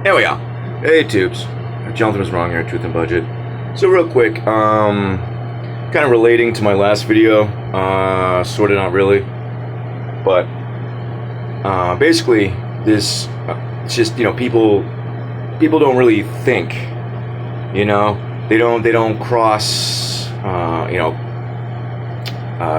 Here we go. Hey, tubes. Jonathan was wrong here, Truth and Budget. So real quick, kind of relating to my last video, sort of not really, but basically this, it's just, people don't really think, they don't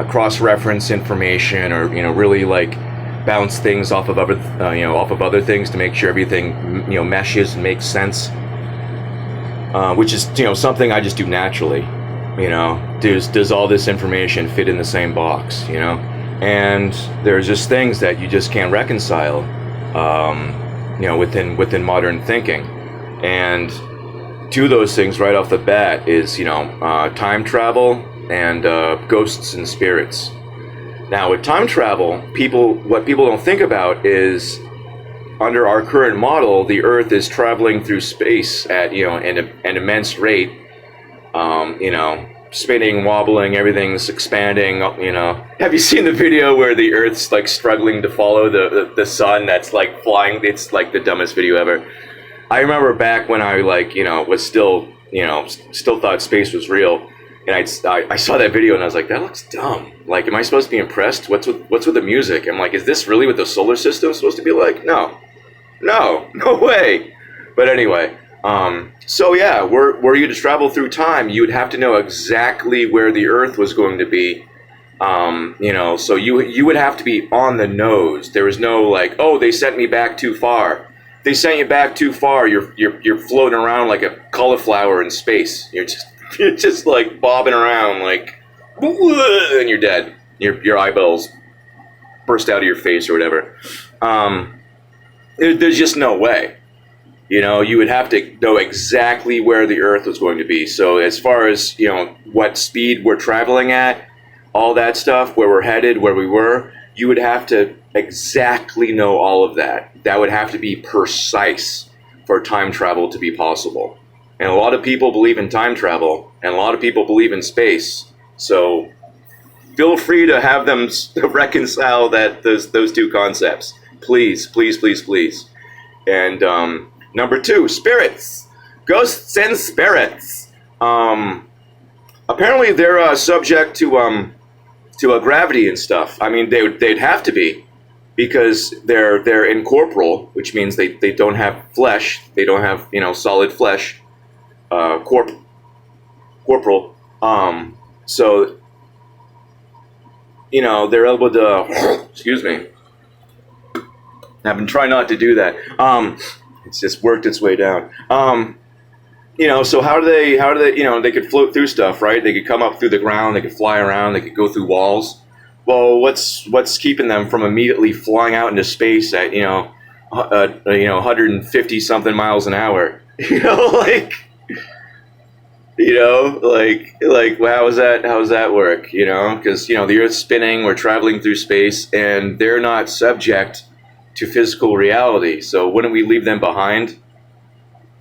cross-reference information, or really like bounce things off of other things to make sure everything meshes and makes sense, which is something I just do naturally. Does all this information fit in the same box? And there's just things that you just can't reconcile, within modern thinking. And two of those things right off the bat is time travel and ghosts and spirits. Now, with time travel, what people don't think about is, under our current model, the Earth is traveling through space at an immense rate. Spinning, wobbling, everything's expanding. Have you seen the video where the Earth's like struggling to follow the sun that's like flying? It's like the dumbest video ever. I remember back when I was still thought space was real. And I saw that video and I was like, that looks dumb. Like, am I supposed to be impressed? What's with the music? I'm like, is this really what the solar system is supposed to be like? No way. But anyway, so yeah, were you to travel through time, you would have to know exactly where the Earth was going to be. So you would have to be on the nose. There was no like, oh, they sent me back too far. If they sent you back too far, you're floating around like a cauliflower in space. You're just like bobbing around like, and you're dead. Your eyeballs burst out of your face or whatever. There's just no way. You would have to know exactly where the Earth was going to be. So as far as what speed we're traveling at, all that stuff, where we're headed, where we were, you would have to exactly know all of that. That would have to be precise for time travel to be possible. And a lot of people believe in time travel, and a lot of people believe in space. So feel free to have them reconcile those two concepts. Please, please, please, please. And number two, spirits. Ghosts and spirits. Apparently they're subject to gravity and stuff. I mean, they'd have to be, because they're incorporeal, which means they don't have flesh. They don't have solid flesh. Corporal. So they're able to. Excuse me. I've been trying not to do that. It's just worked its way down. So how do they? They could float through stuff, right? They could come up through the ground. They could fly around. They could go through walls. Well, what's keeping them from immediately flying out into space at 150 something miles an hour? Well, how does that work? Because the Earth's spinning, we're traveling through space, and they're not subject to physical reality. So wouldn't we leave them behind?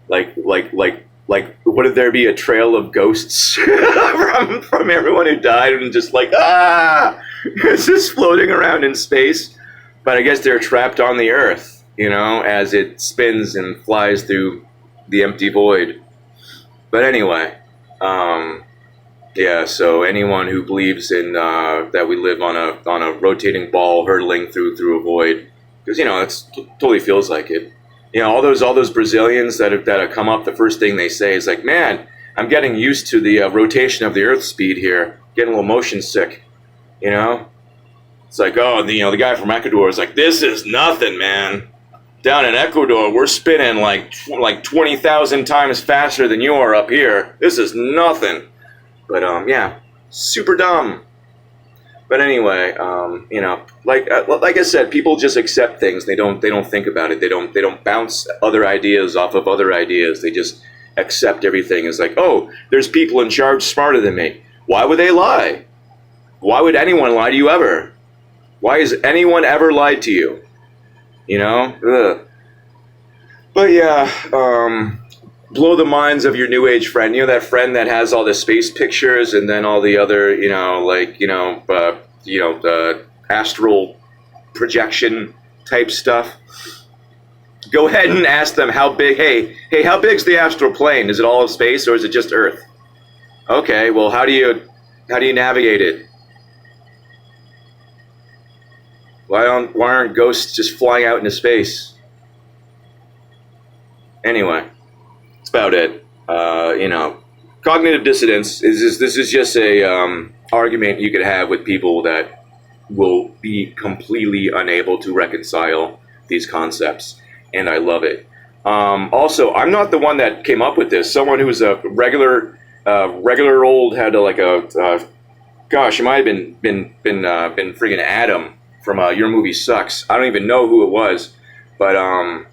Like, wouldn't there be a trail of ghosts from everyone who died, and just like, it's just floating around in space? But I guess they're trapped on the Earth, as it spins and flies through the empty void. But anyway. So anyone who believes in that we live on a rotating ball hurtling through a void, because it totally feels like it. All those Brazilians that have come up, the first thing they say is like, man, I'm getting used to the rotation of the Earth's speed here, getting a little motion sick. It's like, oh, the guy from Ecuador is like, this is nothing, man. Down in Ecuador, we're spinning like 20,000 times faster than you are up here. This is nothing. But super dumb. But anyway, like I said, people just accept things. They don't think about it. They don't bounce other ideas off of other ideas. They just accept everything as like, oh, there's people in charge smarter than me. Why would they lie? Why would anyone lie to you ever? Why has anyone ever lied to you? Ugh. But yeah, blow the minds of your new age friend. That friend that has all the space pictures and then all the other, the astral projection type stuff. Go ahead and ask them how big. Hey, how big's the astral plane? Is it all of space or is it just Earth? Okay, well, how do you navigate it? Why aren't ghosts just flying out into space? Anyway, that's about it. Cognitive dissonance this is just a argument you could have with people that will be completely unable to reconcile these concepts, and I love it. Also, I'm not the one that came up with this. Someone who's a regular old had gosh, it might have been friggin' Adam from Your Movie Sucks. I don't even know who it was, but I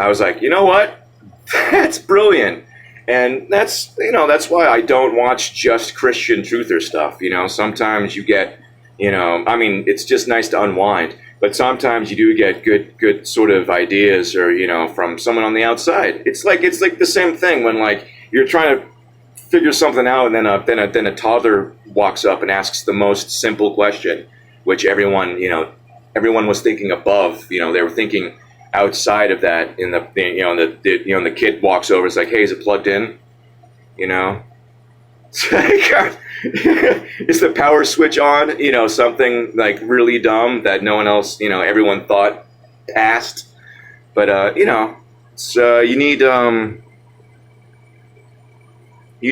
was like, you know what? That's brilliant. And that's why I don't watch just Christian truther stuff. Sometimes you get, it's just nice to unwind. But sometimes you do get good sort of ideas, or from someone on the outside. It's like the same thing when like you're trying to figure something out, and then a toddler walks up and asks the most simple question, which everyone was thinking above. They were thinking outside of that. In the kid walks over. It's like, hey, is it plugged in? Is the power switch on? Something like really dumb that no one else, everyone thought passed. But it's you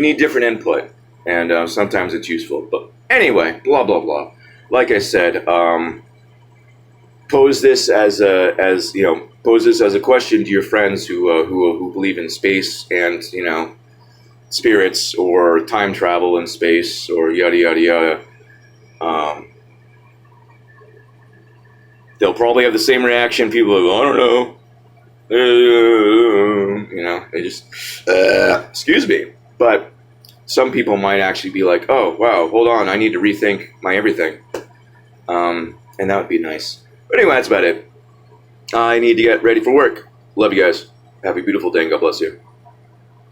need different input, and sometimes it's useful. But anyway, blah blah blah. Like I said, pose this as a question to your friends who believe in space and spirits or time travel in space or yada yada yada. They'll probably have the same reaction. People are like, I don't know. They just excuse me. But some people might actually be like, oh wow, hold on, I need to rethink my everything. And that would be nice. But anyway, that's about it. I need to get ready for work. Love you guys. Have a beautiful day and God bless you.